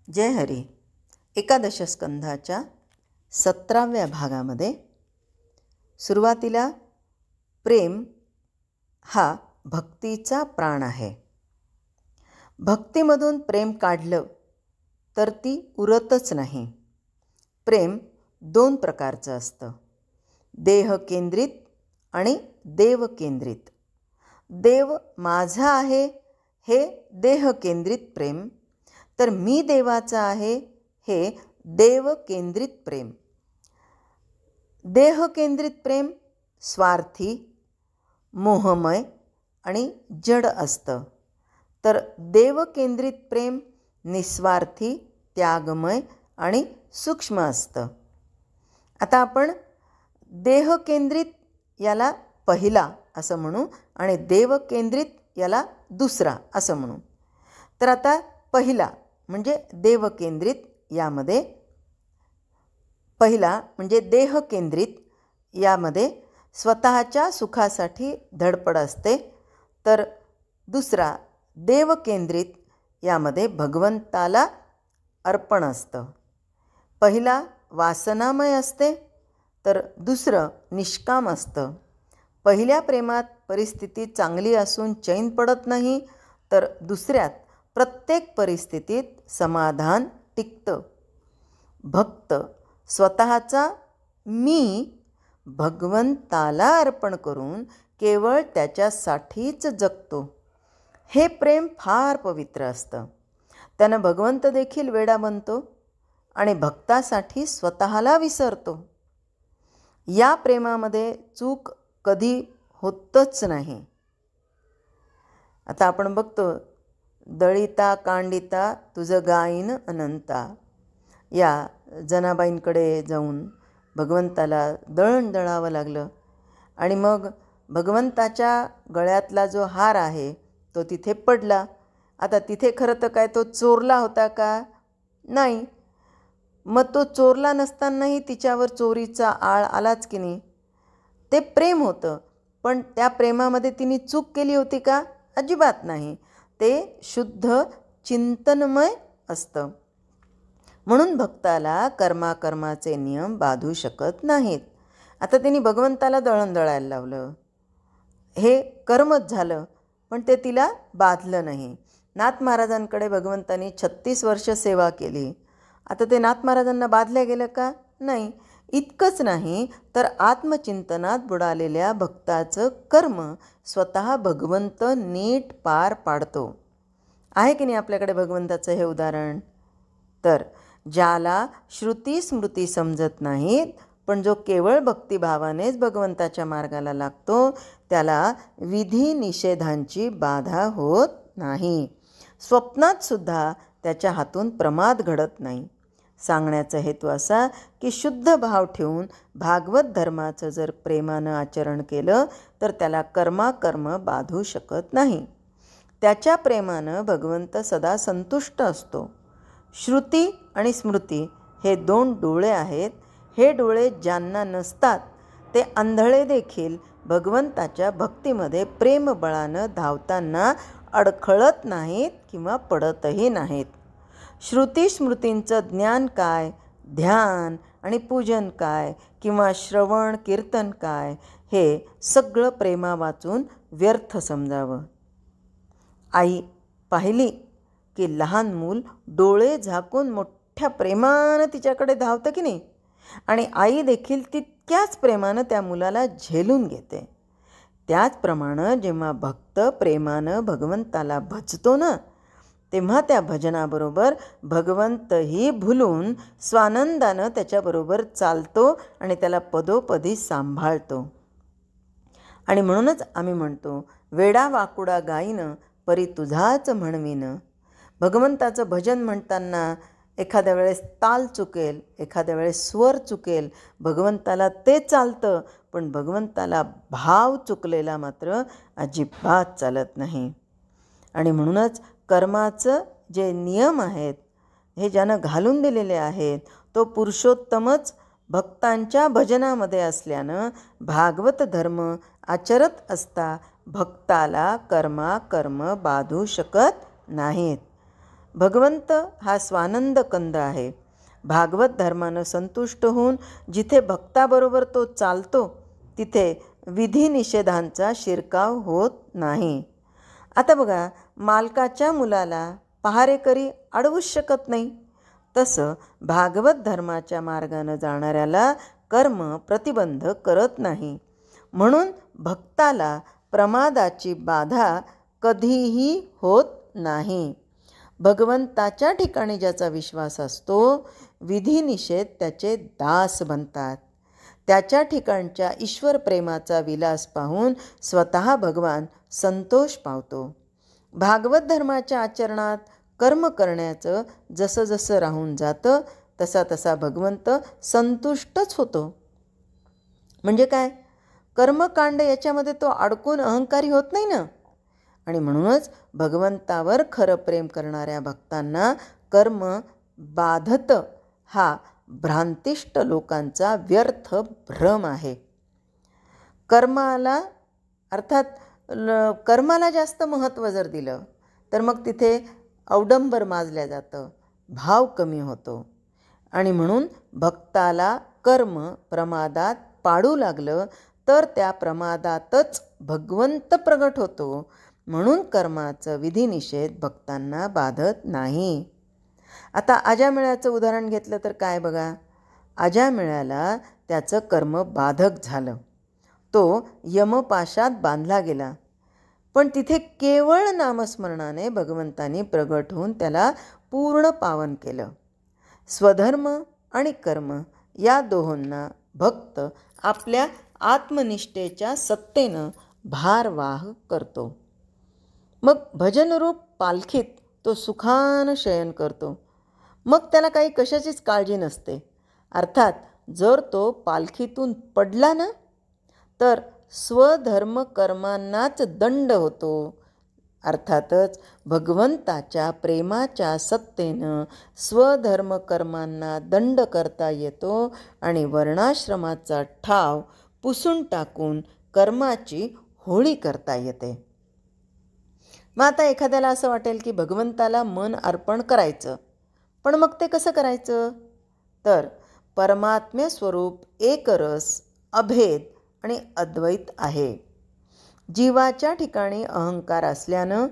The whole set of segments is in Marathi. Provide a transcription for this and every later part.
जय हरी. एकादश स्कंधाच्या 17व्या भागामध्ये सुरुवातीला प्रेम हा भक्तीचा प्राण आहे. भक्तीमधून प्रेम काढलं तर ती उरतच नाही. प्रेम 2 प्रकारचं असतं, देह केंद्रित आणि देव केंद्रित. देव माझा आहे हे देह केंद्रित प्रेम, तर मी देवाचा आहे हे देव केंद्रित प्रेम. देह केंद्रित प्रेम स्वार्थी, मोहमय आणि जड असतं, तर देव केंद्रित प्रेम निस्वार्थी, त्यागमय आणि सूक्ष्म असतं. आता आपण देह केंद्रित याला पहिला असं म्हणू आणि देव केंद्रित याला दुसरा असं म्हणू. तर आता पहिला म्हणजे देव केंद्रित, यामध्ये पहिला म्हणजे देह केंद्रित यामध्ये स्वतःच्या सुखासाठी धडपड असते, तर दुसरा देव केंद्रित यामध्ये भगवंताला अर्पण असतं. पहिला वासनामय असते, तर दुसरं निष्काम असतं. पहिल्या प्रेमात परिस्थिती चांगली असून चैन पडत नाही, तर दुसऱ्यात प्रत्येक परिस्थितीत समाधान टिकतं. भक्त स्वतःचा मी भगवंताला अर्पण करून केवळ त्याच्यासाठीच जगतो. हे प्रेम फार पवित्र असतं. त्यानं भगवंत देखील वेडा बनतो आणि भक्तासाठी स्वतःला विसरतो. या प्रेमामध्ये चूक कधी होतच नाही. आता आपण बघतो, दळिता कांडिता तुझं गायीन अनंता, या जनाबाईंकडे जाऊन भगवंताला दळण दळावं लागलं आणि मग भगवंताच्या गळ्यातला जो हार आहे तो तिथे पडला. आता तिथे खरं तर काय तो चोरला होता का? नाही. मग तो चोरला नसतानाही तिच्यावर चोरीचा आळ आलाच की नाही. ते प्रेम होतं, पण त्या प्रेमामध्ये तिने चूक केली होती का? अजिबात नाही. ते शुद्ध चिंतनमय असतं. म्हणून भक्ताला कर्माचे नियम बाधू शकत नाहीत. आता तिने भगवंताला दळण दळायला लावलं, हे कर्मच झालं, पण ते तिला बाधलं नाही. नाथ महाराजांकडे भगवंतानी 36 वर्ष सेवा केली. आता ते नाथ महाराजांना बाधल्या गेलं का? नाही. इतकंच नाही, तर आत्मचिंतनात बुडालेल्या भक्ताचं कर्म स्वतः भगवंत नीट पार पाडतो. आहे की नाही आपल्याकडे भगवंताचं हे उदाहरण? तर ज्याला श्रुती स्मृती समजत नाहीत, पण जो केवळ भक्तिभावानेच भगवंताच्या मार्गाला लागतो, त्याला विधी निषेधांची बाधा होत नाही. स्वप्नात सुद्धा त्याच्या हातून प्रमाद घडत नाही. सांगण्याचा हेतू असा की शुद्ध भाव ठेवून भागवत धर्माचं जर प्रेमानं आचरण केलं तर त्याला कर्म बाधू शकत नाही. त्याच्या प्रेमानं भगवंत सदा संतुष्ट असतो. श्रुती आणि स्मृती हे 2 डोळे आहेत. हे डोळे ज्यांना नसतात ते आंधळे देखील भगवंताच्या भक्तीमध्ये प्रेमबळानं धावताना अडखळत नाहीत किंवा पडतही नाहीत. श्रुती स्मृतींचं ज्ञान काय, ध्यान आणि पूजन काय किंवा श्रवण कीर्तन काय, हे सगळं प्रेमा वाचून व्यर्थ समजावं. आई पाहिली की लहान मूल डोळे झाकून मोठ्या प्रेमानं तिच्याकडे धावतं की नाही, आणि आई देखील तितक्याच प्रेमानं त्या मुलाला झेलून घेते. त्याचप्रमाणे जेव्हा भक्त प्रेमानं भगवंताला भजतो ना, तेव्हा त्या भजनाबरोबर भगवंतही भुलून स्वानंदानं त्याच्याबरोबर चालतो आणि त्याला पदोपदी सांभाळतो. आणि म्हणूनच आम्ही म्हणतो, वेडा वाकुडा गाईनं परी तुझाच म्हणविनं. भगवंताचं भजन म्हणताना एखाद्या वेळेस ताल चुकेल, एखाद्या वेळेस स्वर चुकेल, भगवंताला ते चालतं, पण भगवंताला भाव चुकलेला मात्र अजिबात चालत नाही. आणि म्हणूनच कर्माचं जे नियम आहेत हे ज्यानं घालून दिलेले आहेत, तो पुरुषोत्तमच भक्तांच्या भजनामध्ये असल्यानं भागवत धर्म आचरत असता भक्ताला कर्म बाधू शकत नाहीत. भगवंत हा स्वानंद कंद आहे. भागवत धर्मानं संतुष्ट होऊन जिथे भक्ताबरोबर तो चालतो तिथे विधिनिषेधांचा शिरकाव होत नाही. आता बघा, मालकाच्या मुलाला पहारेकरी अडवूच शकत नाही, तसं भागवत धर्माच्या मार्गानं जाणाऱ्याला कर्म प्रतिबंध करत नाही. म्हणून भक्ताला प्रमादाची बाधा कधीही होत नाही. भगवंताच्या ठिकाणी ज्याचा विश्वास असतो, विधिनिषेध त्याचे दास बनतात. त्याच्या ठिकाणच्या ईश्वर प्रेमाचा विलास पाहून स्वतः भगवान संतोष पावतो. भागवत धर्माच्या आचरणात कर्म करण्याचं जसं जसं राहून जातं तसा तसा भगवंत संतुष्टच होतो. म्हणजे काय, कर्मकांड याच्यामध्ये तो अडकून अहंकारी होत नाही ना. आणि म्हणूनच भगवंतावर खरं प्रेम करणाऱ्या भक्तांना कर्म बाधतं हा भ्रांतिष्ट लोकांचा व्यर्थ भ्रम आहे. कर्माला अर्थात कर्माला जास्त महत्त्व जर दिलं तर मग तिथे अवडंबर माजल्या जातं, भाव कमी होतो. आणि म्हणून भक्ताला कर्म प्रमादात पाडू लागलं तर त्या प्रमादातच भगवंत प्रगट होतो. म्हणून कर्माचं विधिनिषेध भक्तांना बाधत नाही. आता अजामिळाचं उदाहरण घेतलं तर काय बघा, अजामिळाला त्याचं कर्म बाधक झालं. तो यमपाशात बांधला गेला, पण तिथे केवळ नामस्मरणाने भगवंतांनी प्रगट होऊन त्याला पूर्ण पावन केलं. स्वधर्म आणि कर्म या दोहोंना भक्त आपल्या आत्मनिष्ठेच्या सत्तेनं भारवाह करतो. मग भजनरूप पालखीत तो सुखानं शयन करतो. मग त्याला काही कशाचीच काळजी नसते. अर्थात जर तो पालखीतून पडला ना तर स्वधर्म कर्मांनाच दंड होतो. अर्थातच भगवंताच्या प्रेमाच्या सत्तेनं स्वधर्म कर्मांना दंड करता येतो आणि वर्णाश्रमाचा ठाव पुसून टाकून कर्माची होळी करता येते. मग आता एखाद्याला असं वाटेल की भगवंताला मन अर्पण करायचं, पण मग ते कसं करायचं, तर परमात्म्य स्वरूप एकरस, अभेद आणि अद्वैत आहे. जीवाच्या ठिकाणी अहंकार असल्यानं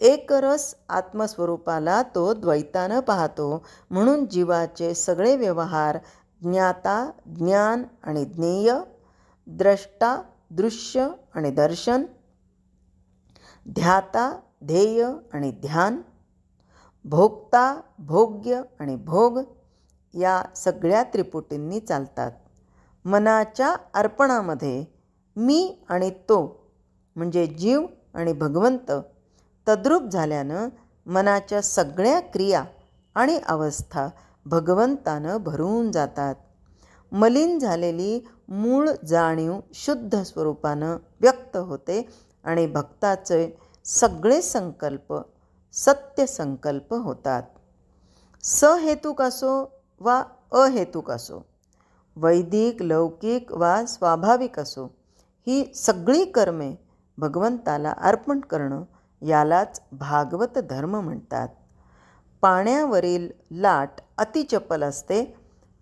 एकरस आत्मस्वरूपाला तो द्वैतानं पाहतो. म्हणून जीवाचे सगळे व्यवहार ज्ञाता, ज्ञान आणि ज्ञेय, द्रष्टा, दृश्य आणि दर्शन, ध्याता, ध्येय आणि ध्यान, भोक्ता, भोग्य आणि भोग या सगळ्या त्रिपुटींनी चालतात. मनाच्या अर्पणामध्ये मी आणि तो म्हणजे जीव आणि भगवंत तद्रूप झाल्यानं मनाच्या सगळ्या क्रिया आणि अवस्था भगवंतानं भरून जातात. मलिन झालेली मूळ जाणीव शुद्ध स्वरूपानं व्यक्त होते आणि भक्ताचे सगळे संकल्प सत्य संकल्प होतात. सहेतुक असो वा अहेतुक असो, वैदिक, लौकिक वा स्वाभाविक असो, ही सगळी कर्मे भगवंताला अर्पण करणं यालाच भागवत धर्म म्हणतात. पाण्यावरील लाट अतिचपल असते,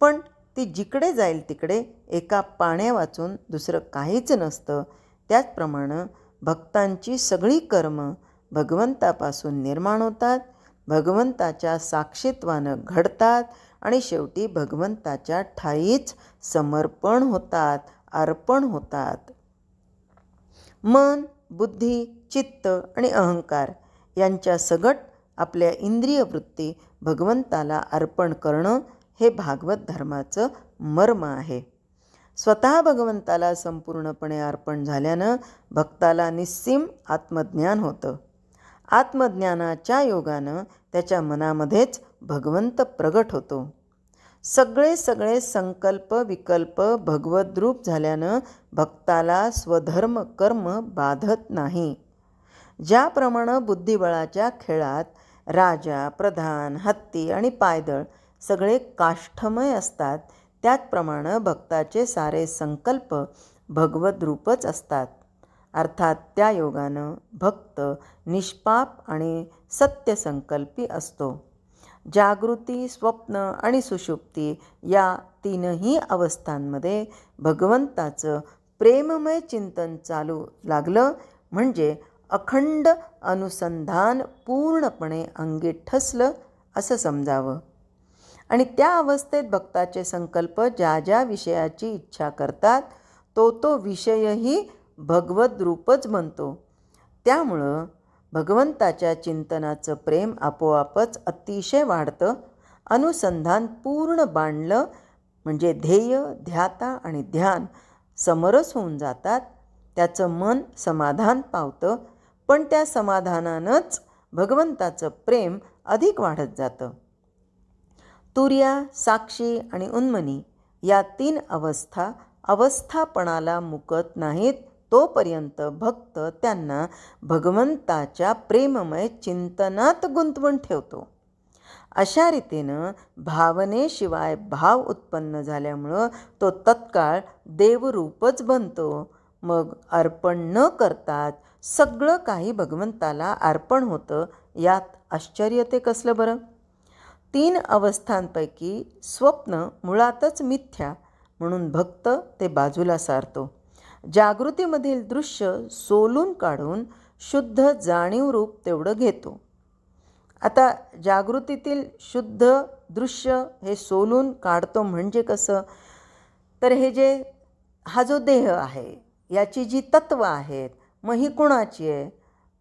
पण ती जिकडे जाईल तिकडे एका पाण्यावाचून दुसरं काहीच नसतं. त्याचप्रमाणे भक्तांची सगळी कर्म भगवंतापासून निर्माण होतात, भगवंताच्या साक्षीत्वानं घडतात आणि शेवटी भगवंताच्या ठाईच समर्पण होतात, अर्पण होतात. मन, बुद्धी, चित्त आणि अहंकार यांच्या सगट आपल्या इंद्रिय वृत्ती भगवंताला अर्पण करणं हे भागवत धर्माचं मर्म आहे. स्वतः भगवंताला संपूर्णपणे अर्पण झाल्यानं भक्ताला निस्सीम आत्मज्ञान होतं. आत्मज्ञानाच्या योगानं त्याच्या मनामध्येच भगवंत प्रगट होतो. सगळे संकल्प विकल्प भगवद्रूप झाल्यानं भक्ताला स्वधर्म कर्म बाधत नाही. ज्याप्रमाणे बुद्धिबळाच्या खेळात राजा, प्रधान, हत्ती आणि पायदळ सगळे काष्ठमय असतात, त्याचप्रमाणे भक्ताचे सारे संकल्प भगवद्रूपच असतात. अर्थात त्या योगानं भक्त निष्पाप आणि सत्यसंकल्पी असतो. जागृती, स्वप्न आणि सुषुप्ती या तीनही अवस्थांमध्ये भगवंताचं प्रेममय चिंतन चालू लागलं म्हणजे अखंड अनुसंधान पूर्णपणे अंगी ठसलं असं समजावं. आणि त्या अवस्थेत भक्ताचे संकल्प ज्या ज्या विषयाची इच्छा करतात तो विषयही भगवद रूपच बनतो. त्यामुळं भगवंताच्या चिंतनाचं प्रेम आपोआपच अतिशय वाढतं. अनुसंधान पूर्ण बांधलं म्हणजे ध्येय, ध्याता आणि ध्यान समरस होऊन जातात. त्याचं मन समाधान पावतं, पण त्या समाधानानंच भगवंताचं प्रेम अधिक वाढत जातं. तुर्या, साक्षी आणि उन्मनी या 3 अवस्था अवस्थापणाला मुकत नाहीत तोपर्यंत भक्त त्यांना भगवंताच्या प्रेममय चिंतनात गुंतवून ठेवतो. अशा रीतीनं भावनेशिवाय भाव उत्पन्न झाल्यामुळं तो तत्काळ देवरूपच बनतो. मग अर्पण न करताच सगळं काही भगवंताला अर्पण होतं. यात आश्चर्य ते कसलं बरं. 3 अवस्थांपैकी स्वप्न मुळातच मिथ्या म्हणून भक्त ते बाजूला सारतो. जागृतीमधील दृश्य सोलून काढून शुद्ध जाणीव रूप तेवढं घेतो. आता जागृतीतील शुद्ध दृश्य हे सोलून काढतो म्हणजे कसं, तर हा जो देह आहे याची जी तत्व आहेत मग ही कुणाची आहे,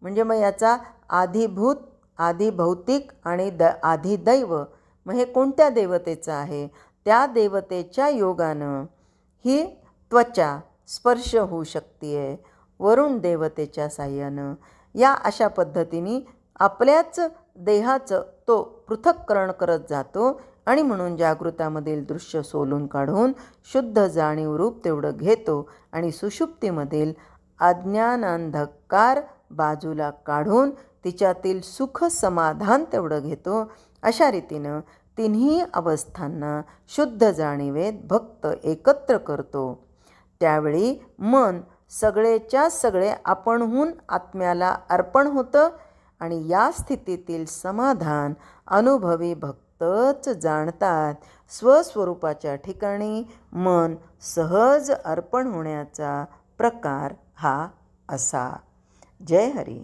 म्हणजे मग याचा आधिभूत, आधिभौतिक आणि आधिदैव मग हे कोणत्या देवतेचं आहे. त्या देवतेच्या योगानं ही त्वचा स्पर्श होऊ शकते वरुण देवतेच्या साह्यानं. या अशा पद्धतीने आपल्याच देहाचं तो पृथक्करण करत जातो आणि म्हणून जागृतामधील दृश्य सोलून काढून शुद्ध जाणीव रूप तेवढं घेतो आणि सुषुप्तीमधील अज्ञानांधकार बाजूला काढून तिच्यातील सुख समाधान तेवढं घेतो. अशा रीतीनं 3ही अवस्थांना शुद्ध जाणीवेत भक्त एकत्र करतो. त्यावेळी मन सगळेच्या सगळे आपणहून आत्म्याला अर्पण होतं आणि या स्थितीतील समाधान अनुभवी भक्तच जाणतात. स्वस्वरूपाच्या ठिकाणी मन सहज अर्पण होण्याचा प्रकार हा असा. जय हरी.